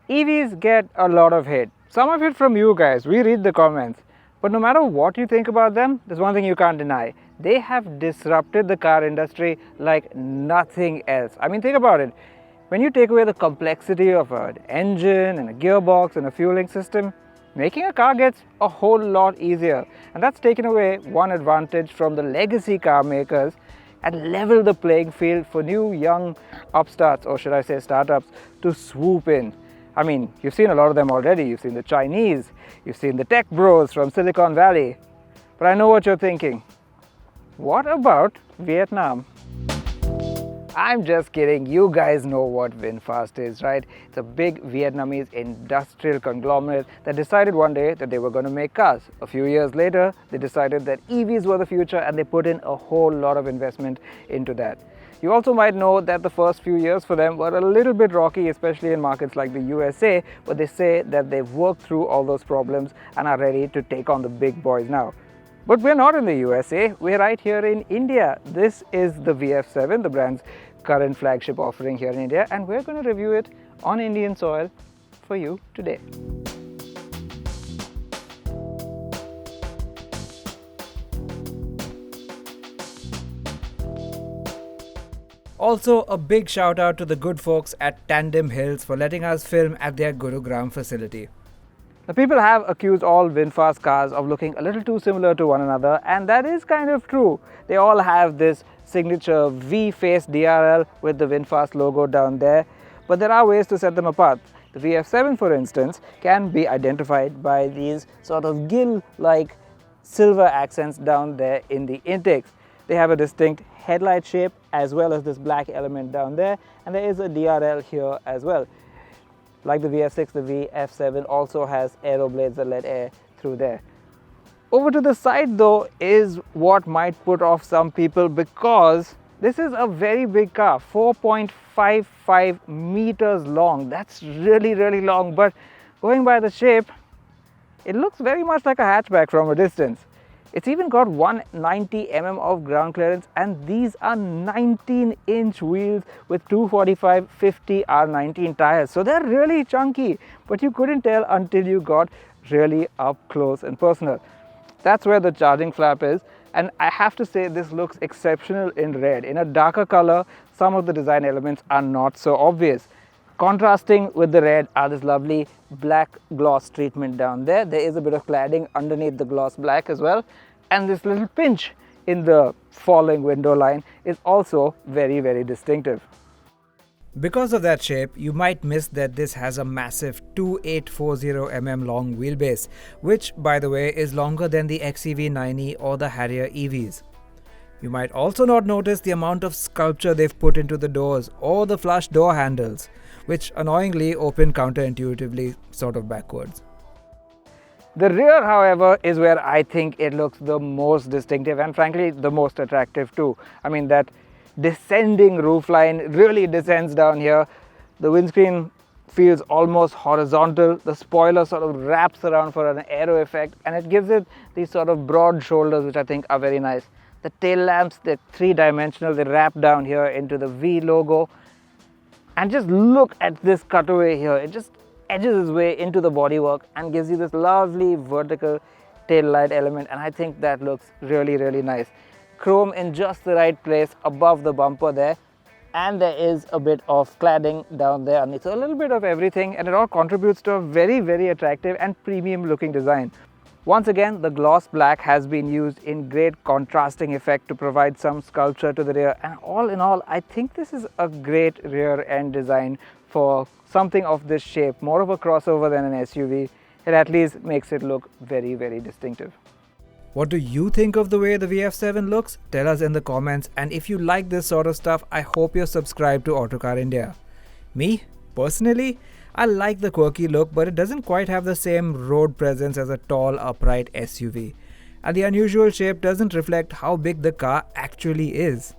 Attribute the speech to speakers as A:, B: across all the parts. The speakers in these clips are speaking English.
A: EVs get a lot of hate. Some of it from you guys, we read the comments. But no matter what you think about them, there's one thing you can't deny. They have disrupted the car industry like nothing else. I mean, think about it. When you take away the complexity of an engine and a gearbox and a fueling system, making a car gets a whole lot easier. And that's taken away one advantage from the legacy car makers and leveled the playing field for new young upstarts, or should I say startups, to swoop in. I mean, you've seen a lot of them already. You've seen the Chinese, you've seen the tech bros from Silicon Valley. But I know what you're thinking. What about Vietnam? I'm just kidding. You guys know what Vinfast is, right? It's a big Vietnamese industrial conglomerate that decided one day that they were going to make cars. A few years later, they decided that EVs were the future and they put in a whole lot of investment into that. You also might know that the first few years for them were a little bit rocky, especially in markets like the USA, but they say that they've worked through all those problems and are ready to take on the big boys now. But we're not in the USA, we're right here in India. This is the VF7, the brand's current flagship offering here in India, and we're going to review it on Indian soil for you today. Also, a big shout out to the good folks at Tandem Hills for letting us film at their Gurugram facility. The people have accused all Vinfast cars of looking a little too similar to one another, and that is kind of true. They all have this signature V-face DRL with the Vinfast logo down there, but there are ways to set them apart. The VF7, for instance, can be identified by these sort of gill-like silver accents down there in the intakes. They have a distinct headlight shape as well as this black element down there, and there is a DRL here as well. Like the VF6, the VF7 also has aero blades that let air through there. Over to the side though is what might put off some people, because this is a very big car, 4.55 meters long. That's really long, but going by the shape, it looks very much like a hatchback from a distance. It's even got 190 mm of ground clearance, and these are 19-inch wheels with 245/50 R19 tires. So they're really chunky, but you couldn't tell until you got really up close and personal. That's where the charging flap is, and I have to say this looks exceptional in red. In a darker color, some of the design elements are not so obvious. Contrasting with the red are this lovely black gloss treatment down there. There is a bit of cladding underneath the gloss black as well, and this little pinch in the falling window line is also very distinctive. Because of that shape, you might miss that this has a massive 2840 mm long wheelbase, which by the way is longer than the XEV9e or the Harrier EVs. You might also not notice the amount of sculpture they've put into the doors or the flush door handles, which annoyingly open counterintuitively, sort of backwards. The rear, however, is where I think it looks the most distinctive and frankly the most attractive too. I mean, that descending roofline really descends down here. The windscreen feels almost horizontal. The spoiler sort of wraps around for an aero effect, and it gives it these sort of broad shoulders, which I think are very nice. The tail lamps, they're three-dimensional, they wrap down here into the V logo. And just look at this cutaway here. It just edges its way into the bodywork and gives you this lovely vertical tail light element, and I think that looks really nice. Chrome in just the right place above the bumper there, and there is a bit of cladding down there underneath. So a little bit of everything, and it all contributes to a very attractive and premium looking design. Once again, the gloss black has been used in great contrasting effect to provide some sculpture to the rear, and all in all, I think this is a great rear end design for something of this shape, more of a crossover than an SUV. It at least makes it look very distinctive. What do you think of the way the VF7 looks? Tell us in the comments, and if you like this sort of stuff, I hope you're subscribed to Autocar India. Me, personally, I like the quirky look, but it doesn't quite have the same road presence as a tall, upright SUV. And the unusual shape doesn't reflect how big the car actually is.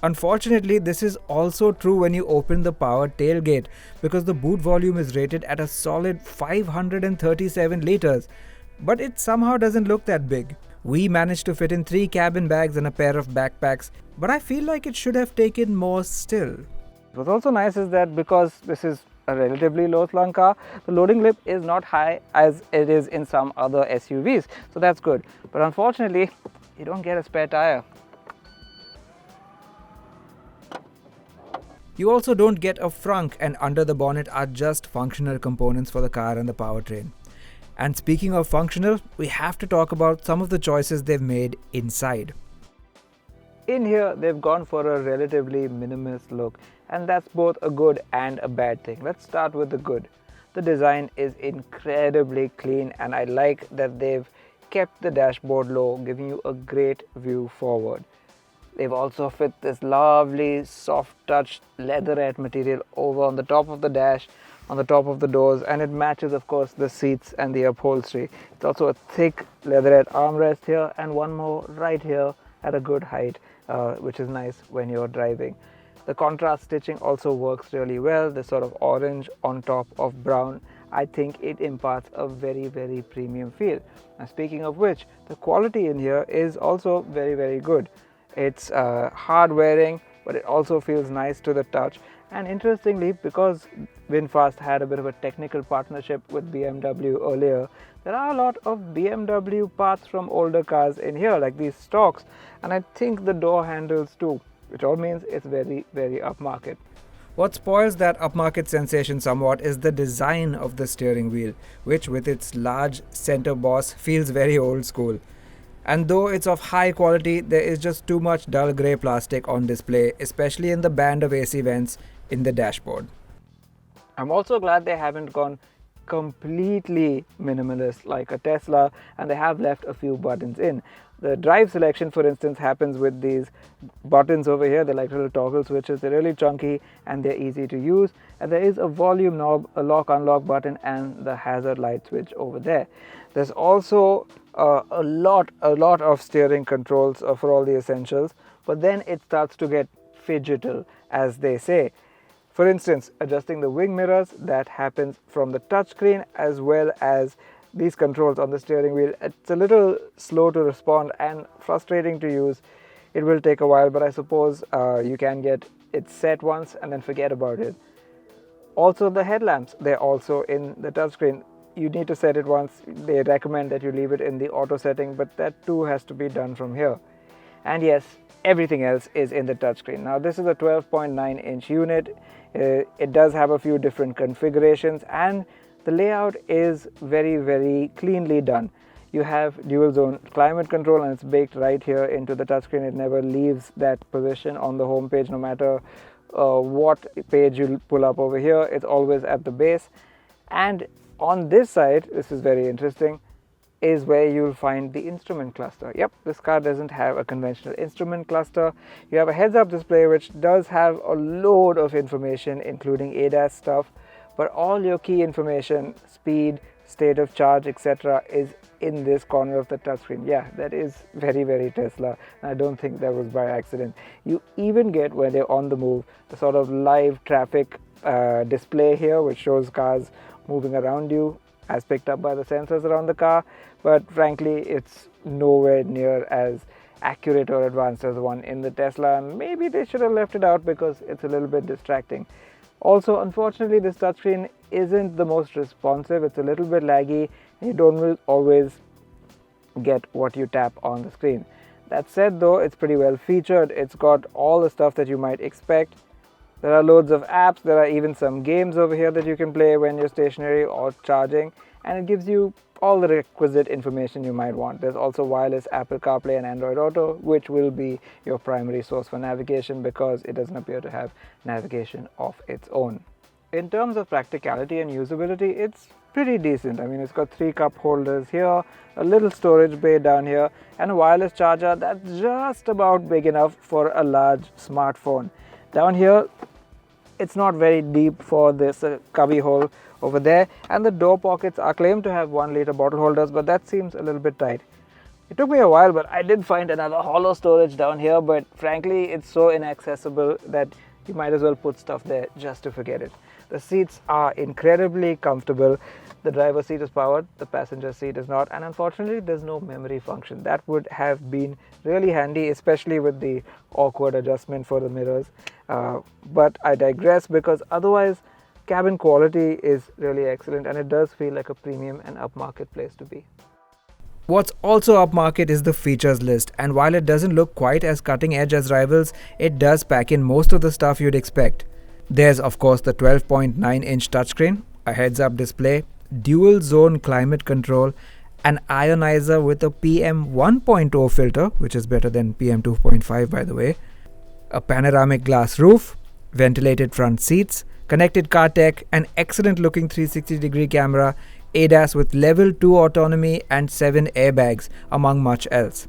A: Unfortunately, this is also true when you open the power tailgate, because the boot volume is rated at a solid 537 liters, but it somehow doesn't look that big. We managed to fit in 3 cabin bags and a pair of backpacks, but I feel like it should have taken more still. What's also nice is that because this is a relatively low slung car, the loading lip is not high as it is in some other SUVs, so that's good. But unfortunately, you don't get a spare tire. You also don't get a frunk, and under the bonnet are just functional components for the car and the powertrain. And speaking of functional, we have to talk about some of the choices they've made inside. In here, they've gone for a relatively minimalist look, and that's both a good and a bad thing. Let's start with the good. The design is incredibly clean, and I like that they've kept the dashboard low, giving you a great view forward. They've also fit this lovely soft touch leatherette material over on the top of the dash, on the top of the doors, and it matches of course the seats and the upholstery. It's also a thick leatherette armrest here and one more right here at a good height, which is nice when you're driving. The contrast stitching also works really well. The sort of orange on top of brown, I think it imparts a very premium feel. Now speaking of which, the quality in here is also very good. It's hard wearing, but it also feels nice to the touch. And interestingly, because Vinfast had a bit of a technical partnership with BMW earlier, there are a lot of BMW parts from older cars in here, like these stalks, and I think the door handles too, which all means it's very upmarket. What spoils that upmarket sensation somewhat is the design of the steering wheel, which with its large center boss feels very old school. And though it's of high quality, there is just too much dull grey plastic on display, especially in the band of AC vents in the dashboard. I'm also glad they haven't gone completely minimalist like a Tesla, and they have left a few buttons in. The drive selection, for instance, happens with these buttons over here. They're like little toggle switches. They're really chunky and they're easy to use. And there is a volume knob, a lock-unlock button, and the hazard light switch over there. There's also a lot of steering controls for all the essentials, but then it starts to get fidgetal, as they say. For instance, adjusting the wing mirrors, that happens from the touchscreen, as well as these controls on the steering wheel. It's a little slow to respond and frustrating to use. It will take a while, but I suppose you can get it set once and then forget about it. Also the headlamps, they're also in the touchscreen. You need to set it once. They recommend that you leave it in the auto setting, but that too has to be done from here. And yes, everything else is in the touchscreen. Now this is a 12.9-inch unit. It does have a few different configurations, and the layout is very cleanly done. You have dual zone climate control, and it's baked right here into the touchscreen. It never leaves that position on the home page, no matter what page you pull up over here. It's always at the base. And on this side, this is very interesting, is where you'll find the instrument cluster. Yep, this car doesn't have a conventional instrument cluster. You have a heads-up display which does have a load of information, including ADAS stuff, but all your key information, speed, state of charge, etc., is in this corner of the touchscreen. Yeah, that is very Tesla. I don't think that was by accident. You even get, when they're on the move, the sort of live traffic display here, which shows cars moving around you as picked up by the sensors around the car, but frankly it's nowhere near as accurate or advanced as the one in the Tesla, and maybe they should have left it out because it's a little bit distracting. Also, unfortunately, this touchscreen isn't the most responsive. It's a little bit laggy, and you don't always get what you tap on the screen. That said though, it's pretty well featured. It's got all the stuff that you might expect. There are loads of apps. There are even some games over here that you can play when you're stationary or charging, and it gives you all the requisite information you might want. There's also wireless Apple CarPlay and Android Auto, which will be your primary source for navigation because it doesn't appear to have navigation of its own. In terms of practicality and usability, it's pretty decent. I mean, it's got 3 cup holders here, a little storage bay down here, and a wireless charger that's just about big enough for a large smartphone. Down here, it's not very deep for this cubby hole over there, and the door pockets are claimed to have 1 liter bottle holders, but that seems a little bit tight. It took me a while, but I did find another hollow storage down here, but frankly it's so inaccessible that you might as well put stuff there just to forget it. The seats are incredibly comfortable. The driver's seat is powered, the passenger seat is not, and unfortunately there's no memory function. That would have been really handy, especially with the awkward adjustment for the mirrors. But I digress, because otherwise cabin quality is really excellent, and it does feel like a premium and upmarket place to be. What's also upmarket is the features list, and while it doesn't look quite as cutting edge as rivals, it does pack in most of the stuff you'd expect. There's of course the 12.9-inch touchscreen, a heads-up display, dual zone climate control, an ionizer with a PM 1.0 filter, which is better than PM 2.5 by the way, a panoramic glass roof, ventilated front seats, connected car tech, an excellent looking 360-degree camera, ADAS with level 2 autonomy and 7 airbags, among much else.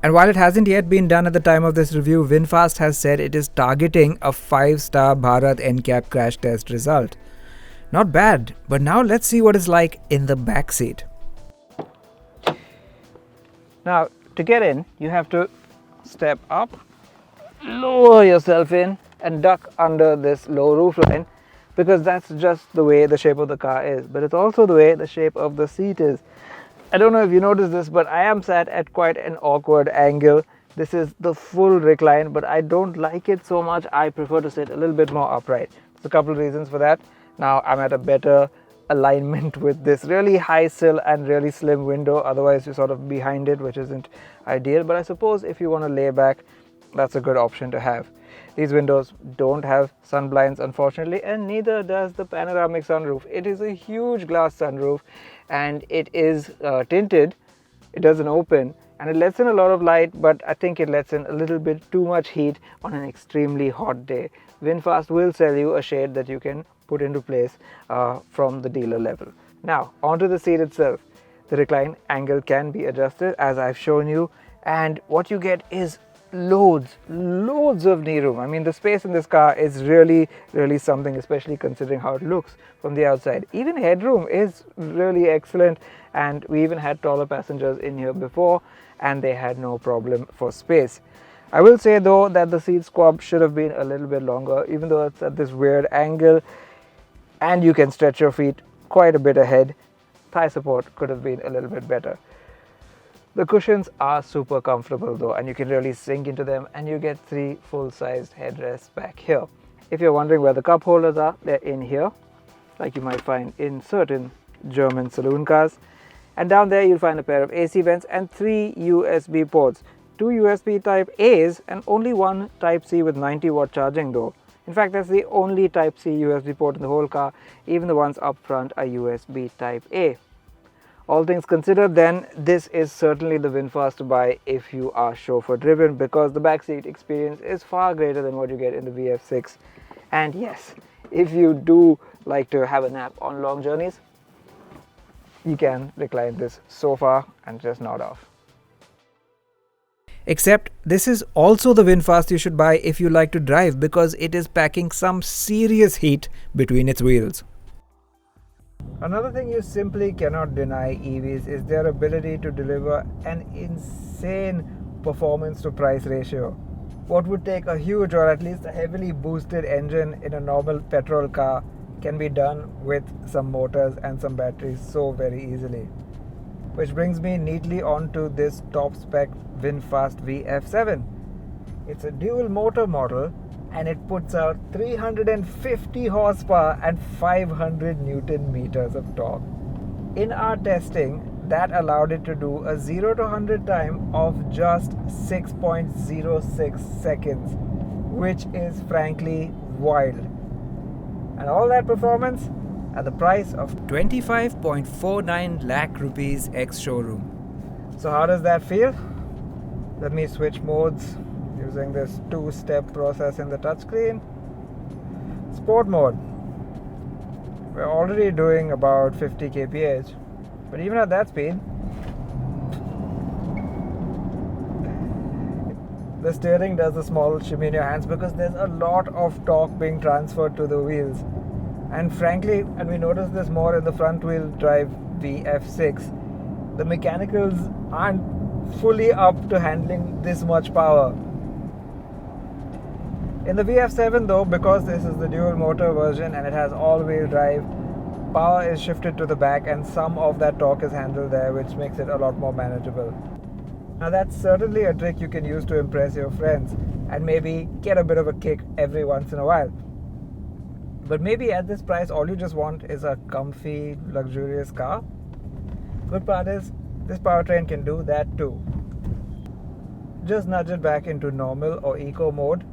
A: And while it hasn't yet been done at the time of this review, Vinfast has said it is targeting a 5-star Bharat NCAP crash test result. Not bad, but now let's see what it's like in the back seat. Now, to get in, you have to step up, lower yourself in, and duck under this low roofline, because that's just the way the shape of the car is. But it's also the way the shape of the seat is. I don't know if you noticed this, but I am sat at quite an awkward angle. This is the full recline, but I don't like it so much. I prefer to sit a little bit more upright. There's a couple of reasons for that. Now I'm at a better alignment with this really high sill and really slim window. Otherwise you're sort of behind it, which isn't ideal. But I suppose if you want to lay back, that's a good option to have. These windows don't have sun blinds, unfortunately, and neither does the panoramic sunroof. It is a huge glass sunroof, and it is tinted. It doesn't open, and it lets in a lot of light, but I think it lets in a little bit too much heat on an extremely hot day. Vinfast will sell you a shade that you can put into place from the dealer level. Now, onto the seat itself. The recline angle can be adjusted, as I've shown you, and what you get is loads of knee room. I mean, the space in this car is really something, especially considering how it looks from the outside. Even headroom is really excellent, and we even had taller passengers in here before, and they had no problem for space. I will say though that the seat squab should have been a little bit longer, even though it's at this weird angle, and you can stretch your feet quite a bit ahead. Thigh support could have been a little bit better. The cushions are super comfortable though, and you can really sink into them, and you get 3 full-sized headrests back here. If you're wondering where the cup holders are, they're in here, like you might find in certain German saloon cars. And down there you'll find a pair of AC vents and 3 USB ports. 2 USB Type A's and only 1 Type C with 90-watt charging though. In fact, that's the only Type C USB port in the whole car. Even the ones up front are USB Type A. All things considered, then, this is certainly the Vinfast to buy if you are chauffeur driven, because the backseat experience is far greater than what you get in the VF6. And yes, if you do like to have a nap on long journeys, you can recline this sofa and just nod off. Except this is also the Vinfast you should buy if you like to drive, because it is packing some serious heat between its wheels. Another thing you simply cannot deny EVs is their ability to deliver an insane performance to price ratio. What would take a huge or at least a heavily boosted engine in a normal petrol car can be done with some motors and some batteries so very easily. Which brings me neatly onto this top spec Vinfast VF7. It's a dual motor model, and it puts out 350 horsepower and 500 Newton meters of torque. In our testing, that allowed it to do a 0 to 100 time of just 6.06 seconds, which is frankly wild. And all that performance at the price of 25.49 lakh rupees ex-showroom. So how does that feel? Let me switch modes using this 2-step process in the touchscreen. Sport mode. We're already doing about 50 kph, but even at that speed, the steering does a small shimmy in your hands because there's a lot of torque being transferred to the wheels. And frankly, and we notice this more in the front wheel drive VF6, the mechanicals aren't fully up to handling this much power. In the VF7 though, because this is the dual motor version and it has all-wheel drive, power is shifted to the back and some of that torque is handled there, which makes it a lot more manageable. Now that's certainly a trick you can use to impress your friends. and maybe get a bit of a kick every once in a while. But maybe at this price, all you just want is a comfy, luxurious car. Good part is, this powertrain can do that too. Just nudge it back into normal or eco mode.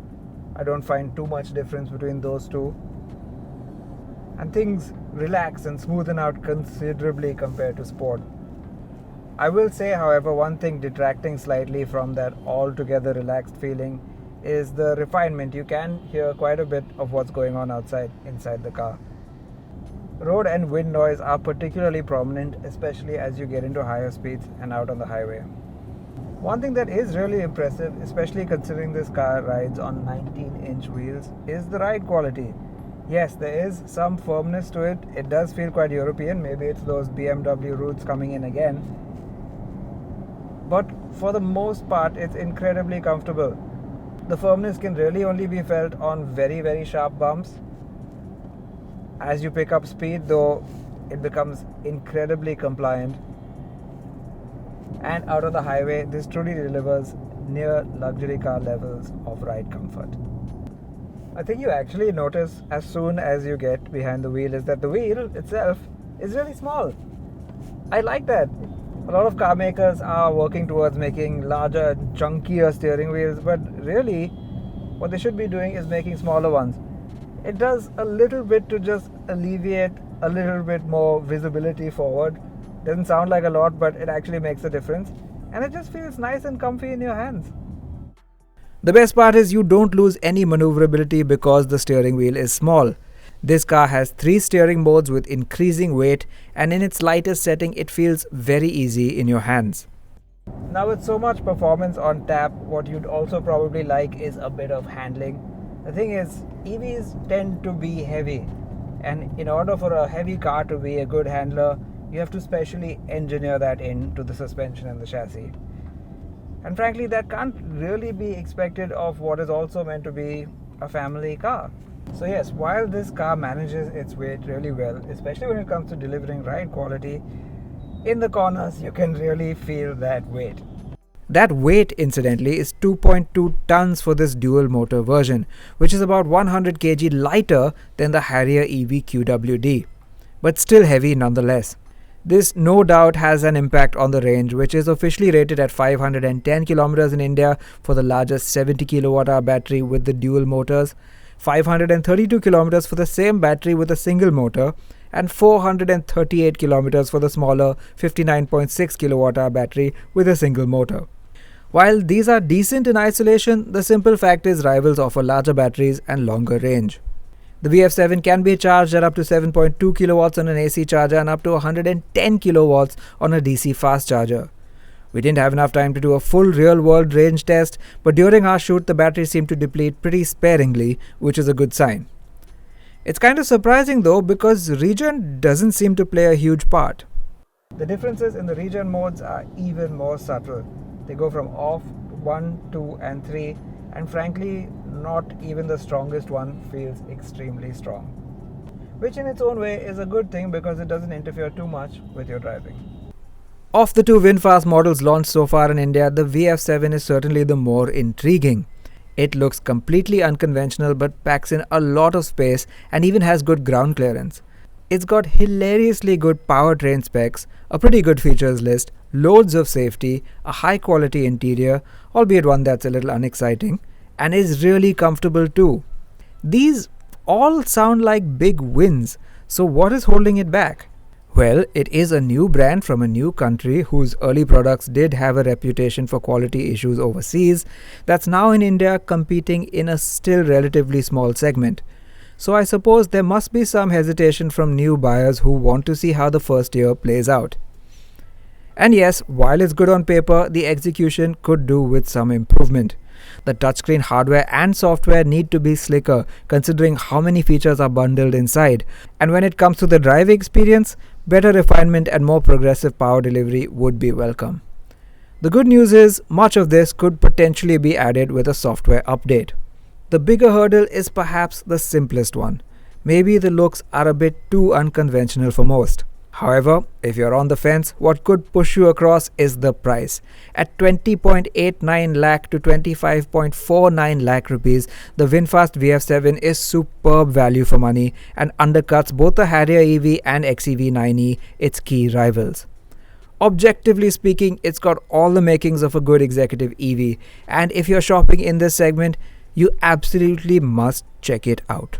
A: I don't find too much difference between those two. And things relax and smoothen out considerably compared to sport. I will say, however, one thing detracting slightly from that altogether relaxed feeling is the refinement. You can hear quite a bit of what's going on inside the car. Road and wind noise are particularly prominent, especially as you get into higher speeds and out on the highway. One thing that is really impressive, especially considering this car rides on 19-inch wheels, is the ride quality. Yes, there is some firmness to it. It does feel quite European. Maybe it's those BMW roots coming in again. But for the most part, it's incredibly comfortable. The firmness can really only be felt on very, very sharp bumps. As you pick up speed, though, it becomes incredibly compliant. And out on the highway, this truly delivers near luxury car levels of ride comfort. I think you actually notice as soon as you get behind the wheel is that the wheel itself is really small. I like that. A lot of car makers are working towards making larger, chunkier steering wheels, but really what they should be doing is making smaller ones. It does a little bit to just alleviate a little bit more visibility forward. Doesn't sound like a lot, but it actually makes a difference. And it just feels nice and comfy in your hands. The best part is you don't lose any maneuverability because the steering wheel is small. This car has 3 steering modes with increasing weight, and in its lightest setting it feels very easy in your hands. Now with so much performance on tap, what you'd also probably like is a bit of handling. The thing is, EVs tend to be heavy, and in order for a heavy car to be a good handler, you have to specially engineer that into the suspension and the chassis. And frankly, that can't really be expected of what is also meant to be a family car. So yes, while this car manages its weight really well, especially when it comes to delivering ride quality, in the corners you can really feel that weight. That weight, incidentally, is 2.2 tons for this dual motor version, which is about 100 kg lighter than the Harrier EV QWD, but still heavy nonetheless. This no doubt has an impact on the range, which is officially rated at 510 kilometers in India for the largest 70 kWh battery with the dual motors, 532 kilometers for the same battery with a single motor, and 438 kilometers for the smaller 59.6 kWh battery with a single motor. While these are decent in isolation, the simple fact is rivals offer larger batteries and longer range. The VF7 can be charged at up to 7.2 kilowatts on an AC charger and up to 110 kilowatts on a DC fast charger. We didn't have enough time to do a full real-world range test, but during our shoot the battery seemed to deplete pretty sparingly, which is a good sign. It's kind of surprising though, because regen doesn't seem to play a huge part. The differences in the regen modes are even more subtle. They go from off, 1, 2 and 3, and frankly, not even the strongest one feels extremely strong. Which in its own way is a good thing because it doesn't interfere too much with your driving. Of the 2 VinFast models launched so far in India, the VF7 is certainly the more intriguing. It looks completely unconventional but packs in a lot of space and even has good ground clearance. It's got hilariously good powertrain specs, a pretty good features list, loads of safety, a high quality interior, albeit one that's a little unexciting, and is really comfortable too. These all sound like big wins, so what is holding it back? Well, it is a new brand from a new country whose early products did have a reputation for quality issues overseas, that's now in India competing in a still relatively small segment. So I suppose there must be some hesitation from new buyers who want to see how the first year plays out. And yes, while it's good on paper, the execution could do with some improvement. The touchscreen hardware and software need to be slicker considering how many features are bundled inside. And when it comes to the driving experience, better refinement and more progressive power delivery would be welcome. The good news is much of this could potentially be added with a software update. The bigger hurdle is perhaps the simplest one. Maybe the looks are a bit too unconventional for most. However, if you're on the fence, what could push you across is the price. At 20.89 lakh to 25.49 lakh rupees, the Vinfast VF7 is superb value for money and undercuts both the Harrier EV and XEV9e, its key rivals. Objectively speaking, it's got all the makings of a good executive EV, and if you're shopping in this segment, you absolutely must check it out.